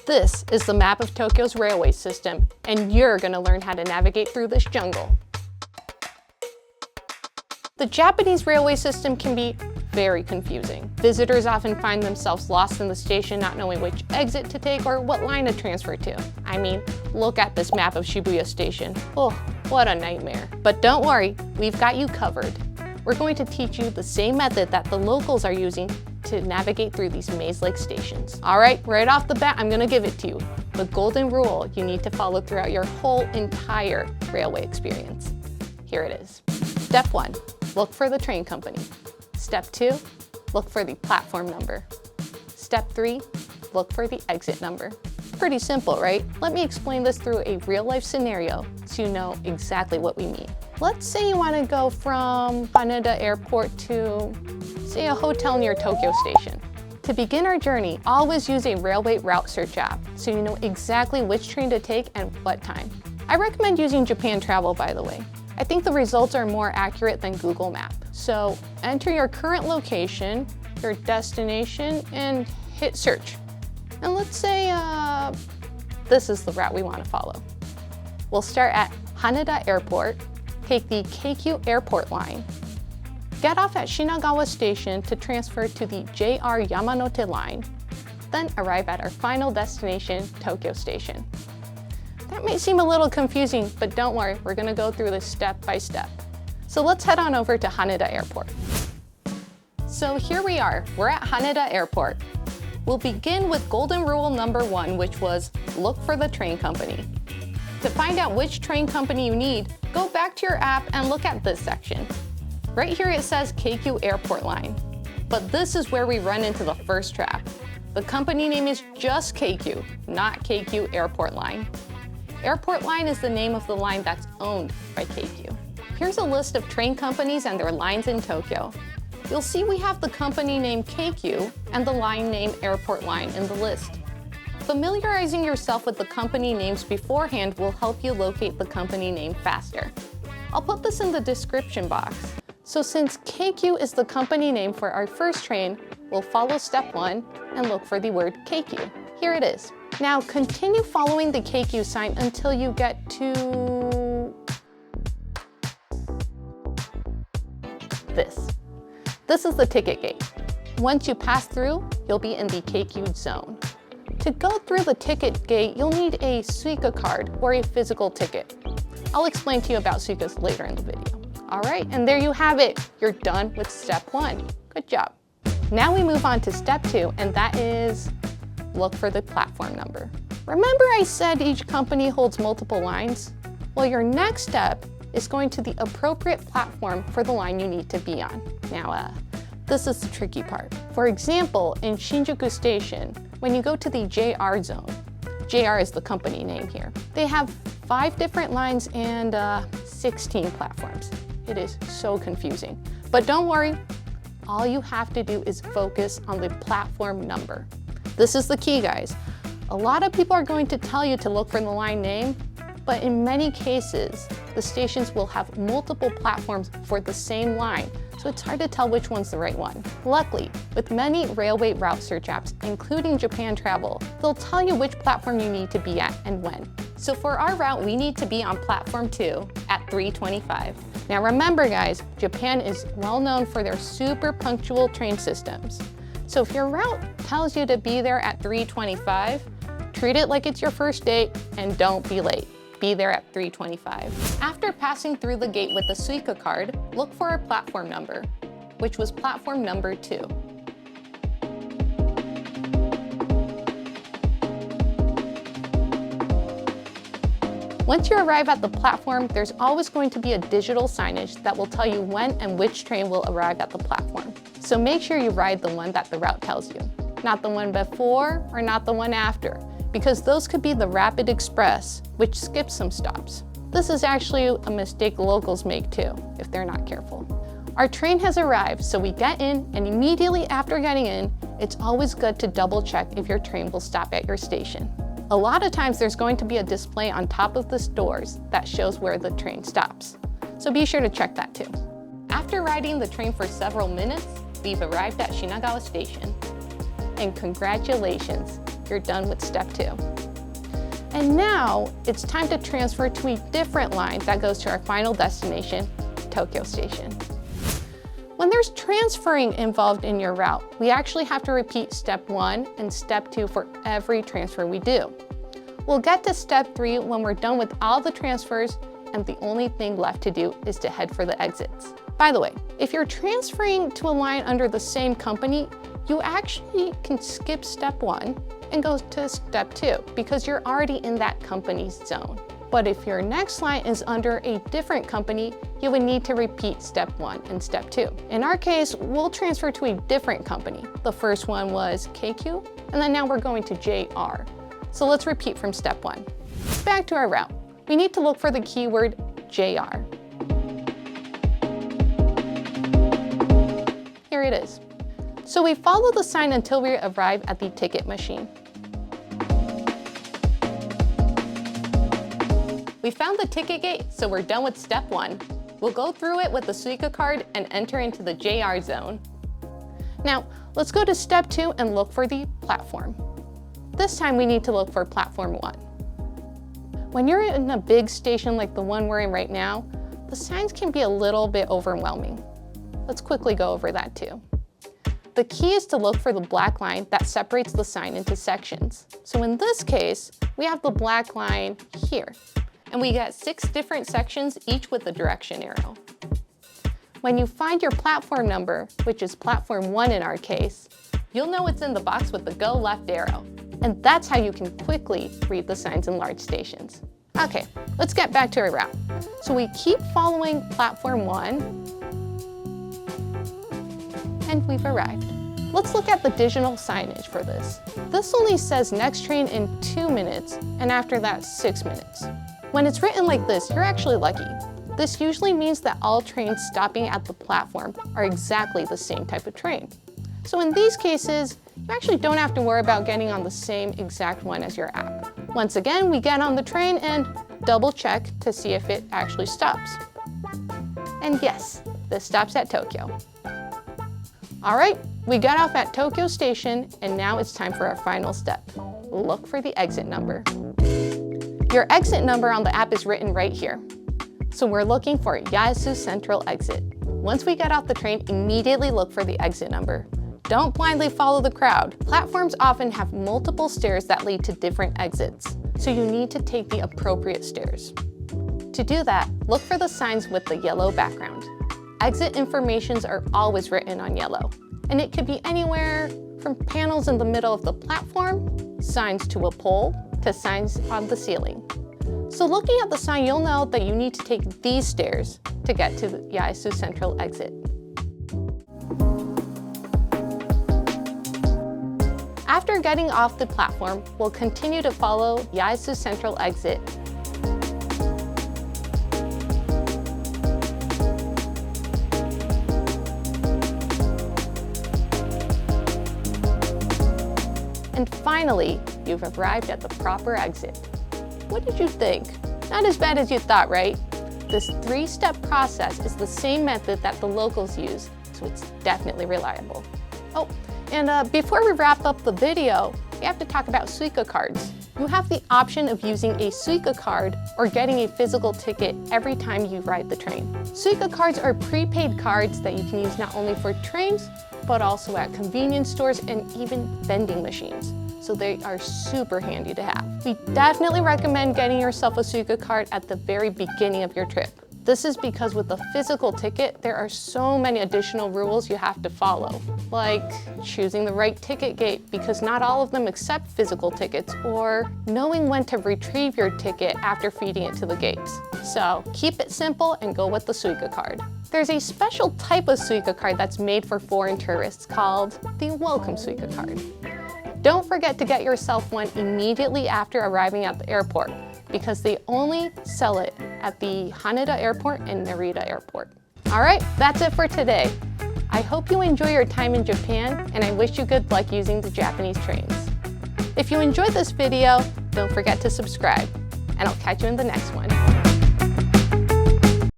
This is the map of Tokyo's railway system, and you're gonna learn how to navigate through this jungle. The Japanese railway system can be very confusing. Visitors often find themselves lost in the station, not knowing which exit to take or what line to transfer to. I mean, look at this map of Shibuya Station. Oh, what a nightmare. But don't worry, we've got you covered. We're going to teach you the same method that the locals are using to navigate through these maze-like stations. All right, right off the bat, I'm gonna give it to you. The golden rule you need to follow throughout your whole entire railway experience. Here it is. Step 1, look for the train company. Step 2, look for the platform number. Step 3, look for the exit number. Pretty simple, right? Let me explain this through a real-life scenario so you know exactly what we mean. Let's say you want to go from Haneda Airport to, say, a hotel near Tokyo Station. To begin our journey, always use a railway route search app so you know exactly which train to take and what time. I recommend using Japan Travel, by the way. I think the results are more accurate than Google Maps. So enter your current location, your destination, and hit search. And let's say this is the route we want to follow. We'll start at Haneda Airport, take the Keikyu Airport line, get off at Shinagawa Station to transfer to the JR Yamanote line, then arrive at our final destination, Tokyo Station. That may seem a little confusing, but don't worry, we're going to go through this step by step. So let's head on over to Haneda Airport. So here we are, we're at Haneda Airport. We'll begin with golden rule number 1, which was look for the train company. To find out which train company you need, go back to your app and look at this section. Right here it says Keikyu Airport Line, but this is where we run into the first trap. The company name is just Keikyu, not Keikyu Airport Line. Airport Line is the name of the line that's owned by Keikyu. Here's a list of train companies and their lines in Tokyo. You'll see we have the company name Keikyu and the line name Airport Line in the list. Familiarizing yourself with the company names beforehand will help you locate the company name faster. I'll put this in the description box. So since Keikyu is the company name for our first train, we'll follow step 1 and look for the word Keikyu. Here it is. Now continue following the Keikyu sign until you get to this. This is the ticket gate. Once you pass through, you'll be in the Keikyu zone. To go through the ticket gate, you'll need a Suica card or a physical ticket. I'll explain to you about Suicas later in the video. All right, and there you have it. You're done with step 1. Good job. Now we move on to step 2, and that is look for the platform number. Remember I said each company holds multiple lines? Well, your next step is going to the appropriate platform for the line you need to be on. Now, this is the tricky part. For example, in Shinjuku Station, when you go to the JR zone, JR is the company name here, they have 5 different lines and 16 platforms. It is so confusing. But don't worry, all you have to do is focus on the platform number. This is the key, guys. A lot of people are going to tell you to look for the line name, but in many cases, the stations will have multiple platforms for the same line, so it's hard to tell which one's the right one. Luckily, with many railway route search apps, including Japan Travel, they'll tell you which platform you need to be at and when. So for our route, we need to be on platform 2 at 3:25. Now remember guys, Japan is well known for their super punctual train systems. So if your route tells you to be there at 3:25, treat it like it's your first date and don't be late. Be there at 3:25. After passing through the gate with the Suica card, look for our platform number, which was platform number 2. Once you arrive at the platform, there's always going to be a digital signage that will tell you when and which train will arrive at the platform. So make sure you ride the one that the route tells you, not the one before or not the one after, because those could be the Rapid Express, which skips some stops. This is actually a mistake locals make too, if they're not careful. Our train has arrived, so we get in, and immediately after getting in, it's always good to double check if your train will stop at your station. A lot of times there's going to be a display on top of the doors that shows where the train stops. So be sure to check that too. After riding the train for several minutes, we've arrived at Shinagawa Station. And congratulations, you're done with step 2. And now it's time to transfer to a different line that goes to our final destination, Tokyo Station. When there's transferring involved in your route, we actually have to repeat step 1 and step 2 for every transfer we do. We'll get to step 3 when we're done with all the transfers and the only thing left to do is to head for the exits. By the way, if you're transferring to a line under the same company, you actually can skip step 1 and go to step 2 because you're already in that company's zone. But if your next line is under a different company, you would need to repeat step 1 and step 2. In our case, we'll transfer to a different company. The first one was KQ, and then now we're going to JR. So let's repeat from step 1. Back to our route. We need to look for the keyword JR. Here it is. So we follow the sign until we arrive at the ticket machine. We found the ticket gate, so we're done with step 1. We'll go through it with the Suica card and enter into the JR zone. Now, let's go to step 2 and look for the platform. This time we need to look for platform 1. When you're in a big station like the one we're in right now, the signs can be a little bit overwhelming. Let's quickly go over that too. The key is to look for the black line that separates the sign into sections. So in this case, we have the black line here, and we get 6 different sections, each with a direction arrow. When you find your platform number, which is platform 1 in our case, you'll know it's in the box with the go left arrow. And that's how you can quickly read the signs in large stations. Okay, let's get back to our route. So we keep following platform 1, and we've arrived. Let's look at the digital signage for this. This only says next train in 2 minutes, and after that, 6 minutes. When it's written like this, you're actually lucky. This usually means that all trains stopping at the platform are exactly the same type of train. So in these cases, you actually don't have to worry about getting on the same exact one as your app. Once again, we get on the train and double check to see if it actually stops. And yes, this stops at Tokyo. All right, we got off at Tokyo Station, and now it's time for our final step. Look for the exit number. Your exit number on the app is written right here. So we're looking for Yaesu Central exit. Once we get off the train, immediately look for the exit number. Don't blindly follow the crowd. Platforms often have multiple stairs that lead to different exits, so you need to take the appropriate stairs. To do that, look for the signs with the yellow background. Exit informations are always written on yellow, and it could be anywhere from panels in the middle of the platform, signs to a pole, to signs on the ceiling. So looking at the sign, you'll know that you need to take these stairs to get to the Yaesu Central exit. After getting off the platform, we'll continue to follow Yaesu Central exit. And finally, you've arrived at the proper exit. What did you think? Not as bad as you thought, right? This 3-step process is the same method that the locals use, so it's definitely reliable. Oh, and before we wrap up the video, we have to talk about Suica cards. You have the option of using a Suica card or getting a physical ticket every time you ride the train. Suica cards are prepaid cards that you can use not only for trains, but also at convenience stores and even vending machines. So they are super handy to have. We definitely recommend getting yourself a Suica card at the very beginning of your trip. This is because with a physical ticket, there are so many additional rules you have to follow, like choosing the right ticket gate because not all of them accept physical tickets, or knowing when to retrieve your ticket after feeding it to the gates. So keep it simple and go with the Suica card. There's a special type of Suica card that's made for foreign tourists called the Welcome Suica card. Don't forget to get yourself one immediately after arriving at the airport, because they only sell it at the Haneda Airport and Narita Airport. All right, that's it for today. I hope you enjoy your time in Japan, and I wish you good luck using the Japanese trains. If you enjoyed this video, don't forget to subscribe, and I'll catch you in the next one.